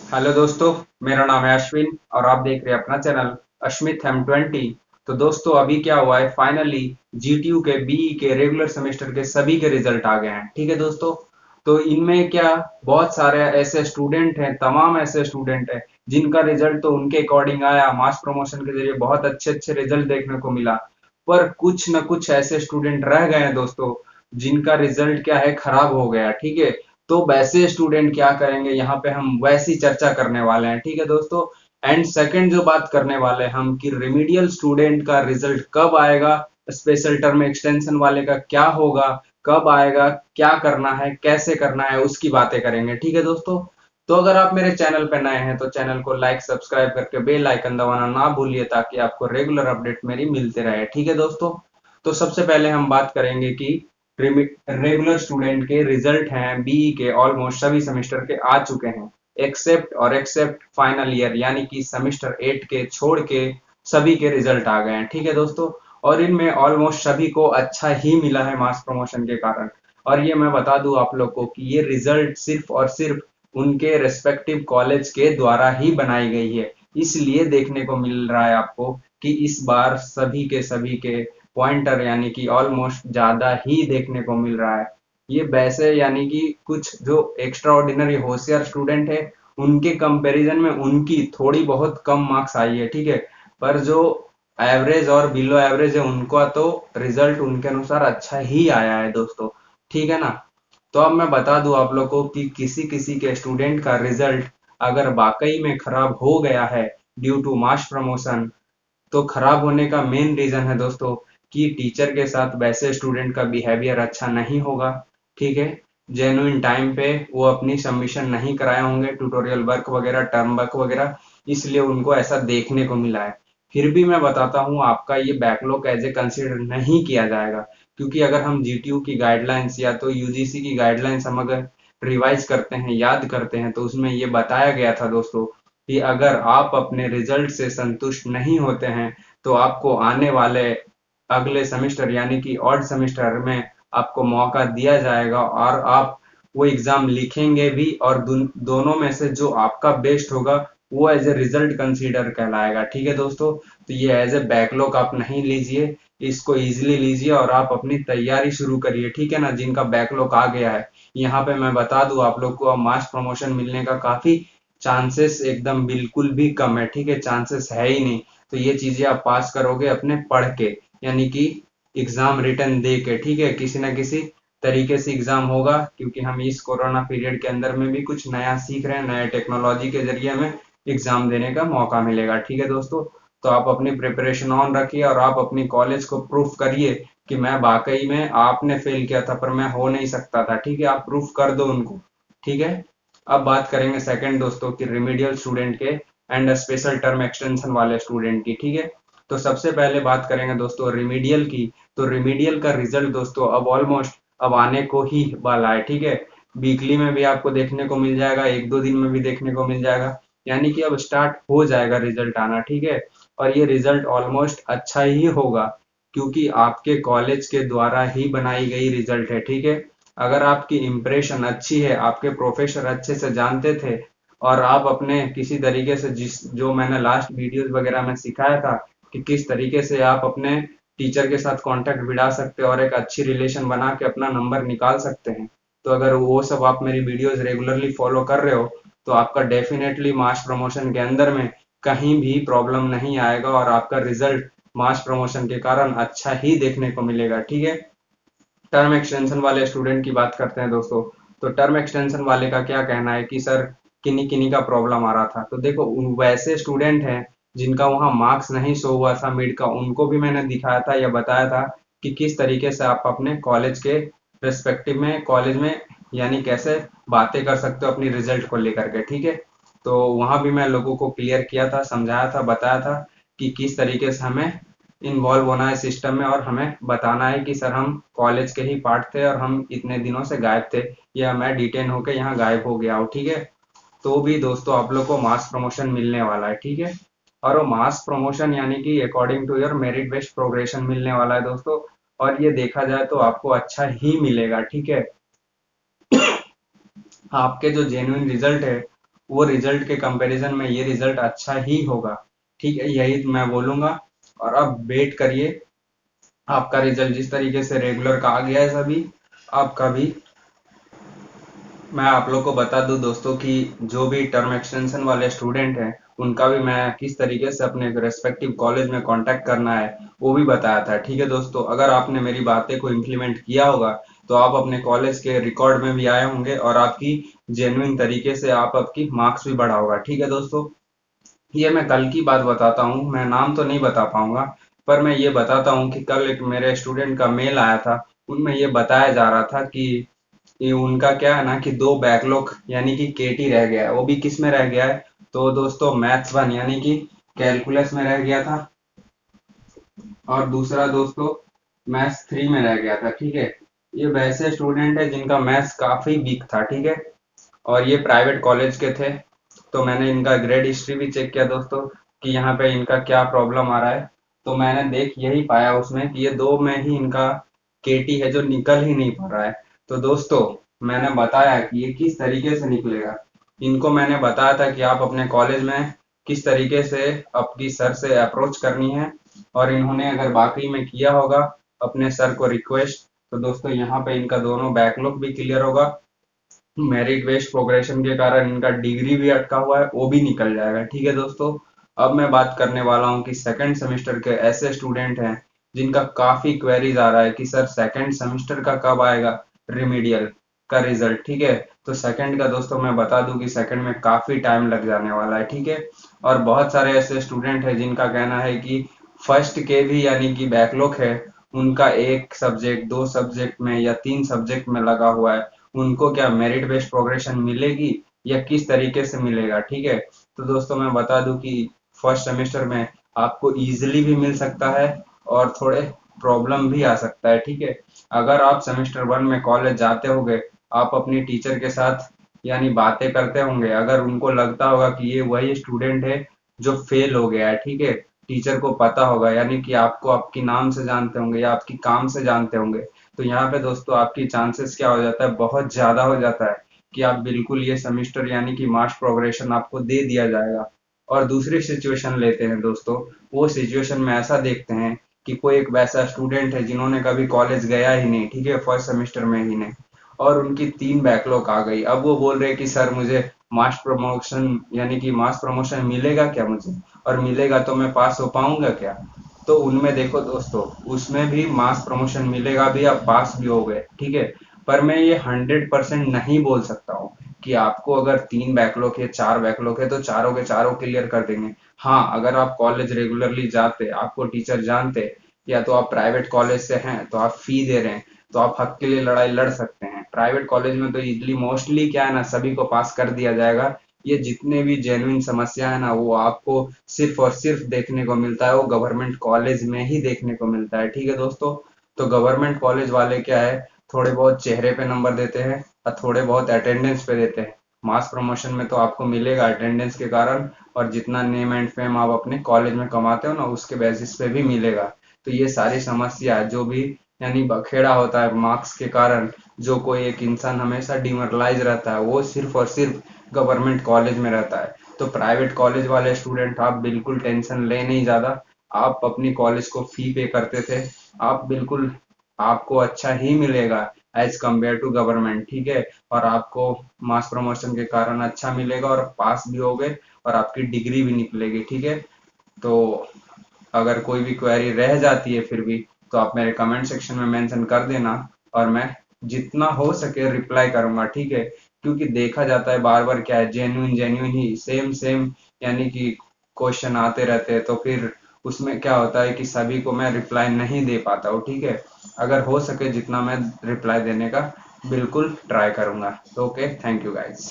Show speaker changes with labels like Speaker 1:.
Speaker 1: Hello दोस्तों, मेरा नाम है अश्विन और आप देख रहे हैं अपना चैनल अश्मित M20। तो दोस्तों अभी क्या हुआ है, फाइनली जीटीयू के बीई के रेगुलर सेमेस्टर के सभी के रिजल्ट आ गए हैं। ठीक है दोस्तों, तो इनमें क्या बहुत सारे ऐसे स्टूडेंट हैं, तमाम ऐसे स्टूडेंट हैं जिनका रिजल्ट तो उनके अकॉर्डिंग आया, मास प्रमोशन के जरिए बहुत अच्छे अच्छे रिजल्ट देखने को मिला। पर कुछ न कुछ ऐसे स्टूडेंट रह गए हैं दोस्तों, जिनका रिजल्ट क्या है, खराब हो गया। ठीक है, तो वैसे स्टूडेंट क्या करेंगे, यहाँ पे हम वैसी चर्चा करने वाले हैं। ठीक है दोस्तों, एंड सेकंड जो बात करने वाले हैं हम कि रिमीडियल स्टूडेंट का रिजल्ट कब आएगा, स्पेशल टर्म एक्सटेंशन वाले का क्या होगा, कब आएगा, क्या करना है, कैसे करना है, उसकी बातें करेंगे। ठीक है दोस्तों, तो अगर आप मेरे चैनल पर नए हैं तो चैनल को लाइक सब्सक्राइब करके बेल आइकन दबाना ना भूलिए, ताकि आपको रेगुलर अपडेट मेरी मिलते रहे। ठीक है दोस्तों, तो सबसे पहले हम बात करेंगे कि रेगुलर स्टूडेंट के रिजल्ट हैं बीई के, ऑलमोस्ट सभी सेमेस्टर के आ चुके हैं, एक्सेप्ट फाइनल ईयर यानी कि सेमेस्टर 8 के छोड़ के सभी के रिजल्ट आ गए हैं। ठीक है दोस्तों, और इनमें ऑलमोस्ट सभी को अच्छा ही मिला है मास प्रमोशन के कारण। और ये मैं बता दूं आप लोग को कि ये रिजल्ट सिर्फ और सिर्फ उनके रेस्पेक्टिव कॉलेज के द्वारा ही बनाई गई है, इसलिए देखने को मिल रहा है आपको कि इस बार सभी के पॉइंटर यानी कि ऑलमोस्ट ज्यादा ही देखने को मिल रहा है। ये वैसे यानी कि कुछ जो एक्स्ट्रा ऑर्डिनरी होशियार स्टूडेंट है, उनके कंपैरिजन में उनकी थोड़ी बहुत कम मार्क्स आई है। ठीक है, पर जो एवरेज और बिलो एवरेज है उनका तो रिजल्ट उनके अनुसार अच्छा ही आया है दोस्तों। ठीक है ना, तो अब मैं बता दूं आप लोग को कि किसी किसी के स्टूडेंट का रिजल्ट अगर वाकई में खराब हो गया है ड्यू टू मास प्रमोशन, तो खराब होने का मेन रीजन है दोस्तों कि टीचर के साथ वैसे स्टूडेंट का बिहेवियर अच्छा नहीं होगा। ठीक है, जेन्युइन टाइम पे वो अपनी सबमिशन नहीं कराए होंगे, ट्यूटोरियल वर्क वगैरह, टर्म वर्क वगैरह, इसलिए उनको ऐसा देखने को मिला है। फिर भी मैं बताता हूँ, आपका ये बैकलॉग एज ए कंसिडर नहीं किया जाएगा, क्योंकि अगर हम जीटीयू की गाइडलाइंस या तो यूजीसी की गाइडलाइंस हम अगर रिवाइज करते हैं, याद करते हैं, तो उसमें ये बताया गया था दोस्तों कि अगर आप अपने रिजल्ट से संतुष्ट नहीं होते हैं तो आपको आने वाले अगले सेमेस्टर यानी कि ऑड सेमेस्टर में आपको मौका दिया जाएगा और आप वो एग्जाम लिखेंगे भी, और दोनों में से जो आपका बेस्ट होगा वो एज ए रिजल्ट कंसीडर कहलाएगा। ठीक है दोस्तों, तो ये एज ए बैकलॉग आप नहीं लीजिए, इसको इजीली लीजिए और आप अपनी तैयारी शुरू करिए। ठीक है ना, जिनका बैकलॉग आ गया है, यहाँ पे मैं बता दूं आप लोग को, अब मास प्रमोशन मिलने का काफी चांसेस एकदम बिल्कुल भी कम है। ठीक है, चांसेस है ही नहीं। तो ये चीजें आप पास करोगे अपने पढ़ के, यानी कि एग्जाम रिटर्न दे के। ठीक है, किसी ना किसी तरीके से एग्जाम होगा, क्योंकि हम इस कोरोना पीरियड के अंदर में भी कुछ नया सीख रहे हैं, नए टेक्नोलॉजी के जरिए हमें एग्जाम देने का मौका मिलेगा। ठीक है दोस्तों, तो आप अपनी प्रिपरेशन ऑन रखिए और आप अपनी कॉलेज को प्रूफ करिए कि मैं वाकई में, आपने फेल किया था पर मैं हो नहीं सकता था। ठीक है, आप प्रूफ कर दो उनको। ठीक है, अब बात करेंगे सेकंड दोस्तों कि रिमीडियल स्टूडेंट के एंड स्पेशल टर्म एक्सटेंशन वाले स्टूडेंट की। ठीक है, तो सबसे पहले बात करेंगे दोस्तों रिमीडियल की। तो रिमीडियल का रिजल्ट दोस्तों अब ऑलमोस्ट अब आने को ही वाला है। ठीक है, वीकली में भी आपको देखने को मिल जाएगा, एक दो दिन में भी देखने को मिल जाएगा, यानी कि अब स्टार्ट हो जाएगा रिजल्ट आना। ठीक है, और ये रिजल्ट ऑलमोस्ट अच्छा ही होगा, क्योंकि आपके कॉलेज के द्वारा ही बनाई गई रिजल्ट है। ठीक है, अगर आपकी इम्प्रेशन अच्छी है, आपके प्रोफेसर अच्छे से जानते थे, और आप अपने किसी तरीके से, जिस जो मैंने लास्ट वीडियोस वगैरह में सिखाया था कि किस तरीके से आप अपने टीचर के साथ कांटेक्ट बिठा सकते हैं और एक अच्छी रिलेशन बना के अपना नंबर निकाल सकते हैं, तो अगर वो सब आप मेरी वीडियोस रेगुलरली फॉलो कर रहे हो, तो आपका डेफिनेटली मास प्रमोशन के अंदर में कहीं भी प्रॉब्लम नहीं आएगा और आपका रिजल्ट मास प्रमोशन के कारण अच्छा ही देखने को मिलेगा। ठीक है, टर्म एक्सटेंशन वाले स्टूडेंट की बात करते हैं दोस्तों। तो टर्म एक्सटेंशन वाले का क्या कहना है कि सर किन्हीं किन्हीं का प्रॉब्लम आ रहा था, तो देखो वैसे स्टूडेंट हैं जिनका वहां मार्क्स नहीं शो हुआ था मिड का, उनको भी मैंने दिखाया था या बताया था कि किस तरीके से आप अपने कॉलेज के रेस्पेक्टिव में, कॉलेज में यानी कैसे बातें कर सकते हो अपनी रिजल्ट को लेकर के। ठीक है, तो वहां भी मैं लोगों को क्लियर किया था, समझाया था, बताया था कि किस तरीके से हमें इन्वॉल्व होना है सिस्टम में, और हमें बताना है कि सर हम कॉलेज के ही पार्ट थे और हम इतने दिनों से गायब थे, या मैं डिटेन होके यहाँ गायब हो गया हूँ। ठीक है, तो भी दोस्तों आप लोग को मास प्रमोशन मिलने वाला है। ठीक है, और वो मास प्रमोशन यानी कि according to your merit based progression मिलने वाला है दोस्तों, और ये देखा जाए तो आपको अच्छा ही मिलेगा। ठीक है, आपके जो जेन्युइन रिजल्ट है वो रिजल्ट के कंपैरिजन में ये रिजल्ट अच्छा ही होगा। ठीक है, यही मैं बोलूंगा। और अब वेट करिए, आपका रिजल्ट जिस तरीके से रेगुलर का आ गया है सभी, आपका भी। मैं आप लोग को बता दूं दोस्तों कि जो भी टर्म एक्सटेंशन वाले स्टूडेंट हैं, उनका भी मैं किस तरीके से अपने रेस्पेक्टिव कॉलेज में कांटेक्ट करना है वो भी बताया था। ठीक है दोस्तों, अगर आपने मेरी बातें को इम्प्लीमेंट किया होगा तो आप अपने कॉलेज के रिकॉर्ड में भी आए होंगे और आपकी जेन्युइन तरीके से आप आपकी मार्क्स भी बढ़ा होगा। ठीक है दोस्तों, ये मैं कल की बात बताता हूँ, मैं नाम तो नहीं बता पाऊंगा, पर मैं ये बताता हूँ कि कल एक मेरे स्टूडेंट का मेल आया था। उनमें ये बताया जा रहा था कि ये उनका क्या है ना कि दो बैकलॉग यानी कि केटी रह गया है। वो भी किस में रह गया है? तो दोस्तों मैथ्स वन यानी कि कैलकुलस में रह गया था, और दूसरा दोस्तों मैथ्स थ्री में रह गया था। ठीक है, ये वैसे स्टूडेंट है जिनका मैथ्स काफी वीक था। ठीक है, और ये प्राइवेट कॉलेज के थे। तो मैंने इनका ग्रेड हिस्ट्री भी चेक किया दोस्तों कि यहाँ पे इनका क्या प्रॉब्लम आ रहा है। तो मैंने देख यही पाया उसमें कि ये दो में ही इनका केटी है जो निकल ही नहीं पा रहा है। तो दोस्तों मैंने बताया कि ये किस तरीके से निकलेगा। इनको मैंने बताया था कि आप अपने कॉलेज में किस तरीके से आपकी सर से अप्रोच करनी है, और इन्होंने अगर वाकई में किया होगा अपने सर को रिक्वेस्ट, तो दोस्तों यहाँ पे इनका दोनों बैकलॉग भी क्लियर होगा। मेरिट बेस्ड प्रोग्रेशन के कारण इनका डिग्री भी अटका हुआ है वो भी निकल जाएगा। ठीक है दोस्तों, अब मैं बात करने वाला हूँ कि सेकंड सेमेस्टर के ऐसे स्टूडेंट हैं जिनका काफी क्वेरीज आ रहा है कि सर सेकंड सेमेस्टर का कब आएगा रिमीडियल का रिजल्ट। ठीक है, तो सेकंड का दोस्तों मैं बता दूं कि सेकंड में काफी टाइम लग जाने वाला है। ठीक है, और बहुत सारे ऐसे स्टूडेंट हैं जिनका कहना है कि फर्स्ट के भी यानी कि बैकलॉग है, उनका एक सब्जेक्ट, दो सब्जेक्ट में या तीन सब्जेक्ट में लगा हुआ है। उनको क्या मेरिट बेस्ड प्रोग्रेशन मिलेगी या किस तरीके से मिलेगा? ठीक है, तो दोस्तों मैं बता दूं कि फर्स्ट सेमेस्टर में आपको इजीली भी मिल सकता है और थोड़े प्रॉब्लम भी आ सकता है। ठीक है, अगर आप सेमेस्टर वन में कॉलेज जाते होगे, आप अपनी टीचर के साथ यानी बातें करते होंगे, अगर उनको लगता होगा कि ये वही स्टूडेंट है जो फेल हो गया है, ठीक है, टीचर को पता होगा यानी कि आपको आपकी नाम से जानते होंगे या आपकी काम से जानते होंगे, तो यहाँ पे दोस्तों आपकी चांसेस क्या हो जाता है, बहुत ज्यादा हो जाता है कि आप बिल्कुल ये सेमेस्टर यानी कि मार्क्स प्रोग्रेशन आपको दे दिया जाएगा। और दूसरी सिचुएशन लेते हैं दोस्तों, वो सिचुएशन में ऐसा देखते हैं कि कोई एक वैसा स्टूडेंट है जिन्होंने कभी कॉलेज गया ही नहीं, ठीक है, फर्स्ट सेमेस्टर में ही नहीं, और उनकी तीन बैकलॉग आ गई। अब वो बोल रहे हैं कि सर मुझे मास प्रमोशन यानी कि मास प्रमोशन मिलेगा क्या मुझे, और मिलेगा तो मैं पास हो पाऊंगा क्या? तो उनमें देखो दोस्तों, उसमें भी मास प्रमोशन मिलेगा भी, आप पास भी हो गए, ठीक है, पर मैं ये 100% नहीं बोल सकता हूँ कि आपको अगर तीन बैकलॉग है, चार बैकलॉग है तो चारों के चारों क्लियर कर देंगे। हाँ, अगर आप कॉलेज रेगुलरली जाते, आपको टीचर जानते, या तो आप प्राइवेट कॉलेज से हैं तो आप फी दे रहे हैं, तो आप हक के लिए लड़ाई लड़ सकते हैं। प्राइवेट कॉलेज में तो इजली मोस्टली क्या है ना, सभी को पास कर दिया जाएगा। ये जितने भी जेन्युइन समस्या है ना, वो आपको सिर्फ और सिर्फ देखने को मिलता है, वो गवर्नमेंट कॉलेज में ही देखने को मिलता है। ठीक है दोस्तों, तो गवर्नमेंट कॉलेज वाले क्या है, थोड़े बहुत चेहरे पे नंबर देते हैं और थोड़े बहुत अटेंडेंस पे देते हैं। मास प्रमोशन में तो आपको मिलेगा अटेंडेंस के कारण, और जितना नेम एंड फेम आप अपने कॉलेज में कमाते हो ना, उसके बेसिस पे भी मिलेगा। तो ये सारी समस्या जो भी यानी बखेड़ा होता है मार्क्स के कारण, जो कोई एक इंसान हमेशा डिमोरलाइज रहता है, वो सिर्फ और सिर्फ गवर्नमेंट कॉलेज में रहता है। तो प्राइवेट कॉलेज वाले स्टूडेंट आप बिल्कुल टेंशन ले नहीं ज्यादा, आप अपनी कॉलेज को फी पे करते थे, आप बिल्कुल, आपको अच्छा ही मिलेगा एज कम्पेयर टू गवर्नमेंट। ठीक है, और आपको मास प्रमोशन के कारण अच्छा मिलेगा और पास भी हो गए और आपकी डिग्री भी निकलेगी। ठीक है, तो अगर कोई भी क्वेरी रह जाती है फिर भी, तो आप मेरे कमेंट सेक्शन में मेंशन कर देना, और मैं जितना हो सके रिप्लाई करूंगा। ठीक है, क्योंकि देखा जाता है बार बार क्या है, जेन्युइन जेन्युइन ही सेम सेम यानी कि क्वेश्चन आते रहते हैं, तो फिर उसमें क्या होता है कि सभी को मैं रिप्लाई नहीं दे पाता हूँ। ठीक है, अगर हो सके जितना मैं रिप्लाई देने का बिल्कुल ट्राई करूंगा। तो ओके, थैंक यू गाइज।